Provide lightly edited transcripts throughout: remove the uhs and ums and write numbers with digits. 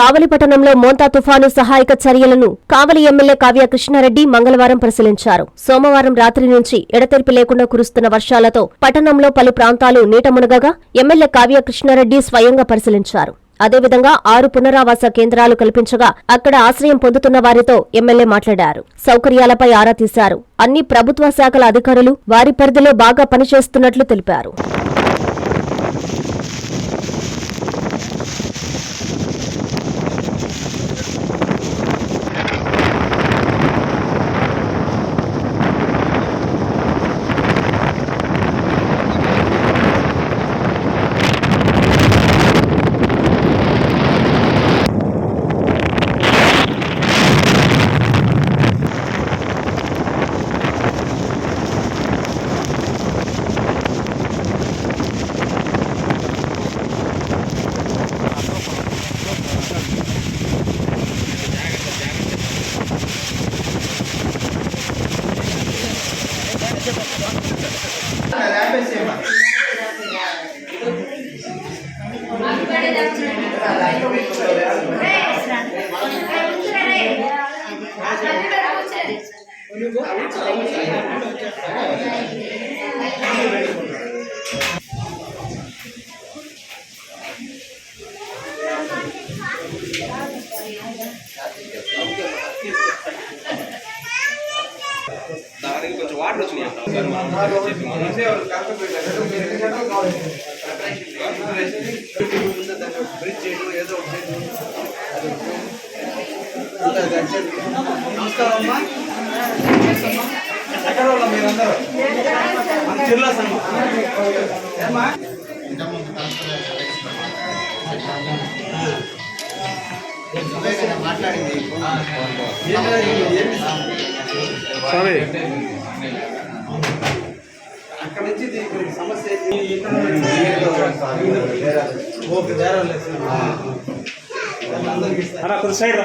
కావలి పట్టణంలో మోంతా తుఫాను సహాయక చర్యలను కావలి ఎమ్మెల్యే కావ్య కృష్ణారెడ్డి మంగళవారం పరిశీలించారు. సోమవారం రాత్రి నుంచి ఎడతెరిపి లేకుండా కురుస్తున్న వర్షాలతో పట్టణంలో పలు ప్రాంతాలు నీట మునగగా ఎమ్మెల్యే కావ్య కృష్ణారెడ్డి స్వయంగా పరిశీలించారు. అదేవిధంగా 6 పునరావాస కేంద్రాలు కల్పించగా అక్కడ ఆశ్రయం పొందుతున్న వారితో ఎమ్మెల్యే మాట్లాడారు. సౌకర్యాలపై ఆరా తీశారు. అన్ని ప్రభుత్వ శాఖల అధికారులు వారి పరిధిలో బాగా పనిచేస్తున్నట్లు తెలిపారు. దానికి కొంచెం వాటర్ వచ్చినాయి నమస్కారం అమ్మా. ఎక్కడ వాళ్ళ మీరందరూ మన జిల్లా సంఘం మాట్లాడింది స్వామి అక్కడ నుంచి సమస్య కొంచెం సైడ్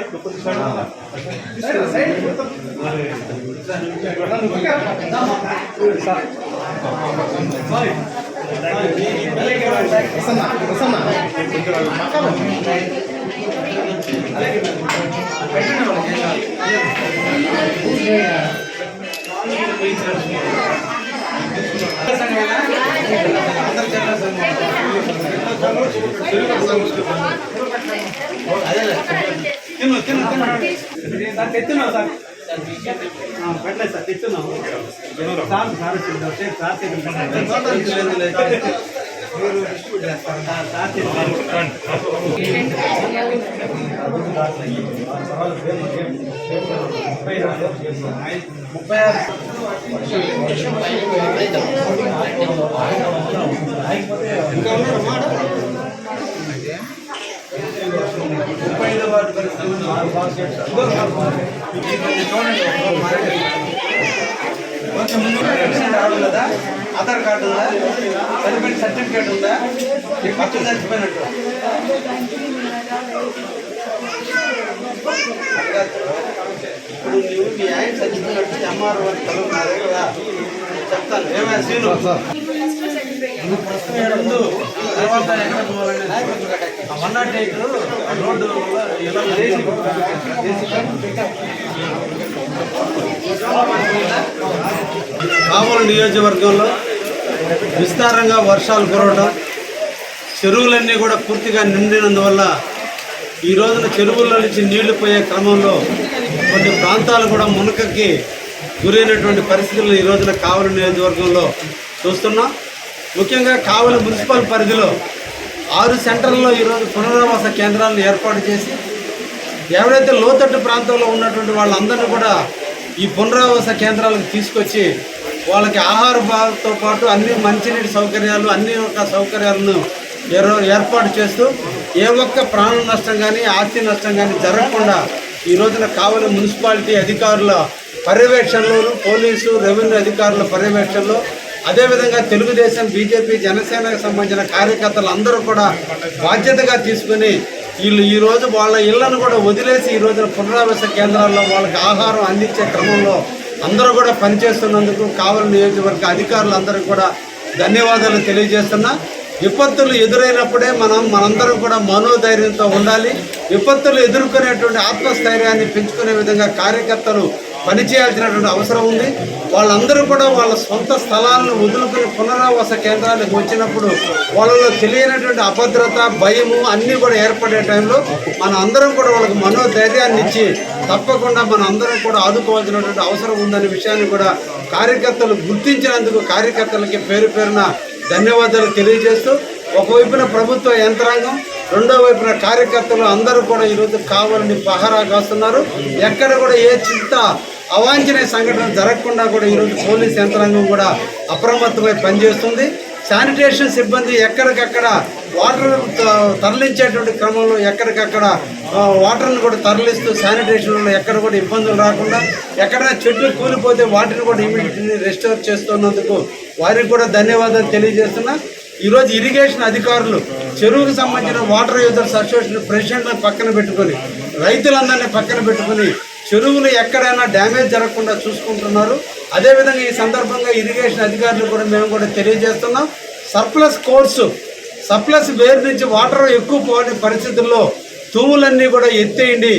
తెచ్చున్నావు సార్ పెట్టలేదు సార్ తెచ్చున్నావు సార్ మీరు డిస్ట్రిబ్యూట్ చేస్తారు ఆధార్ కార్డు ఉందా, చనిపోయిన సర్టిఫికేట్ ఉందా, ఖర్చు చచ్చిపోయినట్టు ఇప్పుడు నువ్వు మీ ఆయన చచ్చిపోయినట్టు ఎంఆర్ఓ వారికి కలుగుతున్నారు కదా చెప్తాను. ఏమైనా సీను ముందు తర్వాత 108 రోడ్డు కావలి నియోజకవర్గంలో విస్తారంగా వర్షాలు కురవడం, చెరువులన్నీ కూడా పూర్తిగా నిండినందువల్ల ఈ రోజున చెరువుల నుంచి నీళ్లు పోయే క్రమంలో కొన్ని ప్రాంతాలు కూడా మునకకి గురైనటువంటి పరిస్థితులు ఈ రోజున కావలి నియోజకవర్గంలో చూస్తున్నాం. ముఖ్యంగా కావలి మున్సిపల్ పరిధిలో 6 సెంటర్లలో ఈరోజు పునరావాస కేంద్రాలను ఏర్పాటు చేసి ఎవరైతే లోతట్టు ప్రాంతంలో ఉన్నటువంటి వాళ్ళందరినీ కూడా ఈ పునరావాస కేంద్రాలకు తీసుకొచ్చి వాళ్ళకి ఆహార బాధతో పాటు అన్ని మంచినీటి సౌకర్యాలు అన్ని ఒక సౌకర్యాలను ఏర్పాటు చేస్తూ ఏ ఒక్క ప్రాణ నష్టం కానీ ఆస్తి నష్టం కానీ జరగకుండా ఈ రోజున కావలి మున్సిపాలిటీ అధికారుల పర్యవేక్షణలో, పోలీసు రెవెన్యూ అధికారుల పర్యవేక్షణలో, అదేవిధంగా తెలుగుదేశం, బీజేపీ, జనసేనకు సంబంధించిన కార్యకర్తలు అందరూ కూడా బాధ్యతగా తీసుకుని వీళ్ళు ఈరోజు వాళ్ళ ఇళ్లను కూడా వదిలేసి ఈ రోజున పునరావాస కేంద్రాల్లో వాళ్ళకి ఆహారం అందించే క్రమంలో అందరూ కూడా పనిచేస్తున్నందుకు కావలి నియోజకవర్గ అధికారులందరికీ కూడా ధన్యవాదాలు తెలియజేస్తున్నా. విపత్తులు ఎదురైనప్పుడే మనందరం కూడా మనోధైర్యంతో ఉండాలి. విపత్తులు ఎదుర్కొనేటువంటి ఆత్మస్థైర్యాన్ని పెంచుకునే విధంగా కార్యకర్తలు పనిచేయాల్సినటువంటి అవసరం ఉంది. వాళ్ళందరూ కూడా వాళ్ళ సొంత స్థలాలను వదులుకుని పునరావాస కేంద్రాలకు వచ్చినప్పుడు వాళ్ళలో తెలియనటువంటి అభద్రత, భయము అన్నీ కూడా ఏర్పడే టైంలో మన అందరం కూడా వాళ్ళకి మనోధైర్యాన్ని ఇచ్చి తప్పకుండా మన అందరం కూడా ఆదుకోవాల్సినటువంటి అవసరం ఉందనే విషయాన్ని కూడా కార్యకర్తలు గుర్తించినందుకు కార్యకర్తలకి పేరు పేరున ధన్యవాదాలు తెలియజేస్తూ, ఒకవైపున ప్రభుత్వ యంత్రాంగం, రెండో వైపున కార్యకర్తలు అందరూ కూడా ఈరోజు కావాలని పహరా కాస్తున్నారు. ఎక్కడ కూడా ఏ చింత అవాంఛనీయ సంఘటన జరగకుండా కూడా ఈరోజు పోలీస్ యంత్రాంగం కూడా అప్రమత్తమై పనిచేస్తుంది. శానిటేషన్ సిబ్బంది ఎక్కడికక్కడ వాటర్ తరలించేటువంటి క్రమంలో ఎక్కడికక్కడ వాటర్ని కూడా తరలిస్తూ శానిటేషన్లో ఎక్కడ కూడా ఇబ్బందులు రాకుండా, ఎక్కడైనా చెట్లు కూలిపోతే వాటిని కూడా ఇమీడియట్లీ రెస్టోర్ చేస్తున్నందుకు వారికి కూడా ధన్యవాదాలు తెలియజేస్తున్నా. ఈరోజు ఇరిగేషన్ అధికారులు చెరువుకు సంబంధించిన వాటర్ యూజర్స్ అసోసియేషన్ ప్రెసిడెంట్లను పక్కన పెట్టుకొని, రైతులందరినీ పక్కన పెట్టుకొని చెరువులు ఎక్కడైనా డ్యామేజ్ జరగకుండా చూసుకుంటున్నారు. అదేవిధంగా ఈ సందర్భంగా ఇరిగేషన్ అధికారులు కూడా మేము కూడా తెలియజేస్తున్నాం, సర్ప్లస్ వేరు నుంచి వాటర్ ఎక్కువ పోని పరిస్థితుల్లో తూములన్నీ కూడా ఎత్తేయండి.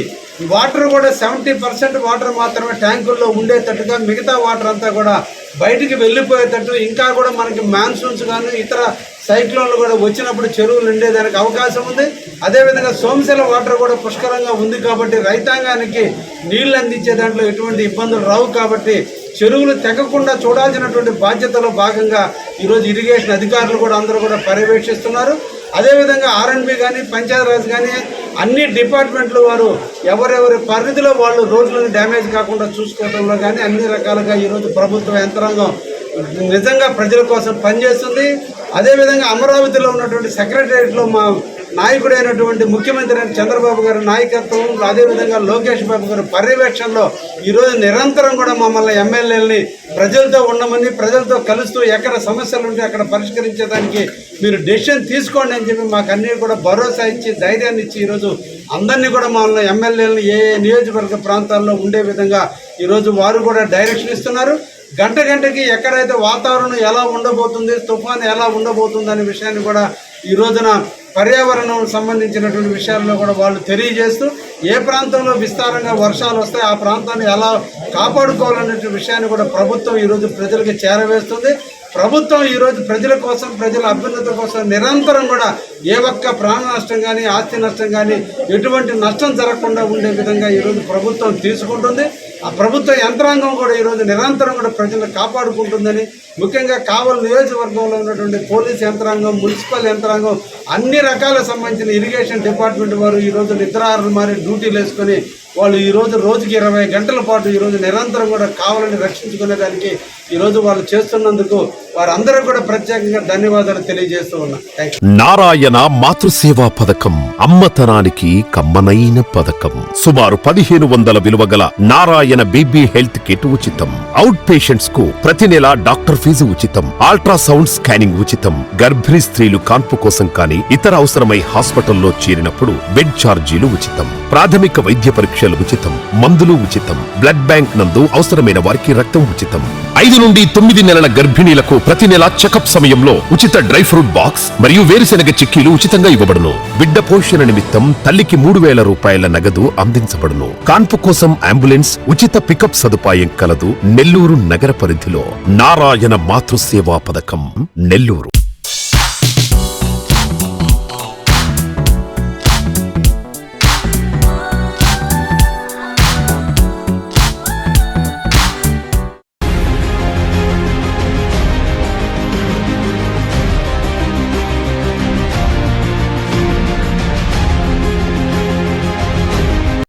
వాటర్ కూడా 70% వాటర్ మాత్రమే ట్యాంకుల్లో ఉండేటట్టుగా, మిగతా వాటర్ అంతా కూడా బయటికి వెళ్ళిపోయేటట్టు, ఇంకా కూడా మనకి మాన్సూన్స్ కానీ ఇతర సైక్లోన్లు కూడా వచ్చినప్పుడు చెరువులు నిండేదానికి అవకాశం ఉంది. అదేవిధంగా సోమశిల వాటర్ కూడా పుష్కలంగా ఉంది కాబట్టి రైతాంగానికి నీళ్లు అందించే దాంట్లో ఎటువంటి ఇబ్బందులు రావు కాబట్టి చెరువులు తెగకుండా చూడాల్సినటువంటి బాధ్యతలో భాగంగా ఈరోజు ఇరిగేషన్ అధికారులు కూడా అందరూ కూడా పర్యవేక్షిస్తున్నారు. అదేవిధంగా ఆర్ఎండ్బి కానీ పంచాయతీరాజ్ కానీ అన్ని డిపార్ట్మెంట్లు వారు ఎవరెవరి పరిధిలో వాళ్ళు రోడ్లను డ్యామేజ్ కాకుండా చూసుకోవడంలో కానీ అన్ని రకాలుగా ఈరోజు ప్రభుత్వ యంత్రాంగం నిజంగా ప్రజల కోసం పనిచేస్తుంది. అదేవిధంగా అమరావతిలో ఉన్నటువంటి సెక్రటేరియట్లో మా నాయకుడైనటువంటి ముఖ్యమంత్రి చంద్రబాబు గారి నాయకత్వం, అదేవిధంగా లోకేష్ బాబు గారి పర్యవేక్షణలో ఈరోజు నిరంతరం కూడా మమ్మల్ని ఎమ్మెల్యేలని ప్రజలతో ఉండమని, ప్రజలతో కలుస్తూ ఎక్కడ సమస్యలు ఉంటే అక్కడ పరిష్కరించడానికి మీరు డెసిషన్ తీసుకోండి అని చెప్పి మాకు అన్నీ కూడా భరోసా ఇచ్చి ధైర్యాన్ని ఇచ్చి ఈరోజు అందరినీ కూడా మమ్మల్ని ఎమ్మెల్యేలను ఏ నియోజకవర్గ ప్రాంతాల్లో ఉండే విధంగా ఈరోజు వారు కూడా డైరెక్షన్ ఇస్తున్నారు. గంటకి ఎక్కడైతే వాతావరణం ఎలా ఉండబోతుంది, తుఫాను ఎలా ఉండబోతుంది అనే విషయాన్ని కూడా ఈ రోజున పర్యావరణం సంబంధించినటువంటి విషయాల్లో కూడా వాళ్ళు తెలియజేస్తూ, ఏ ప్రాంతంలో విస్తారంగా వర్షాలు వస్తాయి ఆ ప్రాంతాన్ని ఎలా కాపాడుకోవాలనే విషయాన్ని కూడా ప్రభుత్వం ఈరోజు ప్రజలకు చేరవేస్తుంది. ప్రభుత్వం ఈరోజు ప్రజల కోసం, ప్రజల అభ్యున్నతి కోసం నిరంతరం కూడా ఏ ఒక్క ప్రాణ నష్టం కానీ, ఆస్తి నష్టం కానీ, ఎటువంటి నష్టం జరగకుండా ఉండే విధంగా ఈరోజు ప్రభుత్వం తీసుకుంటుంది. ఆ ప్రభుత్వ యంత్రాంగం కూడా ఈరోజు నిరంతరం కూడా ప్రజలను కాపాడుకుంటుందని, ముఖ్యంగా కావలి నియోజకవర్గంలో ఉన్నటువంటి పోలీస్ యంత్రాంగం, మున్సిపల్ యంత్రాంగం, అన్ని రకాల సంబంధించిన ఇరిగేషన్ డిపార్ట్మెంట్ వారు ఈరోజు నిద్రాహారాలు మారి డ్యూటీలు వేసుకొని వాళ్ళు ఈరోజు రోజుకి 20 గంటల పాటు ఈరోజు నిరంతరం కూడా కావాలని రక్షించుకునేదానికి ఈరోజు వాళ్ళు చేస్తున్నందుకు వారందరూ కూడా ప్రత్యేకంగా ధన్యవాదాలు తెలియజేస్తూ ఉన్నా. నారాయణ మాతృసేవా పథకం అమ్మతనానికి కమ్మనైన పథకం. సుమారు 1500 విలువ గల నారాయణ బేబీ హెల్త్ కిట్ ఉచితం. అవుట్ పేషెంట్స్ కు ప్రతి నెల డాక్టర్ ఫీజు ఉచితం. అల్ట్రాసౌండ్ స్కానింగ్ ఉచితం. గర్భిణీ స్త్రీలు కాన్పు కోసం కానీ ఇతర అవసరమై హాస్పిటల్లో చేరినప్పుడు బెడ్ ఛార్జీలు ఉచితం. ప్రాథమిక వైద్య పరీక్షలు ఉచితం. మందులు ఉచితం. బ్లడ్ బ్యాంక్ నందు అవసరమైన వారికి రక్తం ఉచితం. 5 నుండి 9 నెలల గర్భిణీలకు ప్రతి నెల చెకప్ సమయంలో ఉచిత డ్రై ఫ్రూట్ బాక్స్ మరియు వేరుశెనగ చిక్కీలు ఉచితంగా ఇవ్వబడును. బిడ్డ పోషణ నిమిత్తం తల్లికి 3000 రూపాయల నగదు అందించబడును. కాన్పు కోసం అంబులెన్స్ ఉచిత పికప్ సదుపాయం కలదు. నెల్లూరు నగర పరిధిలో నారాయణ మాతృసేవా పథకం, నెల్లూరు.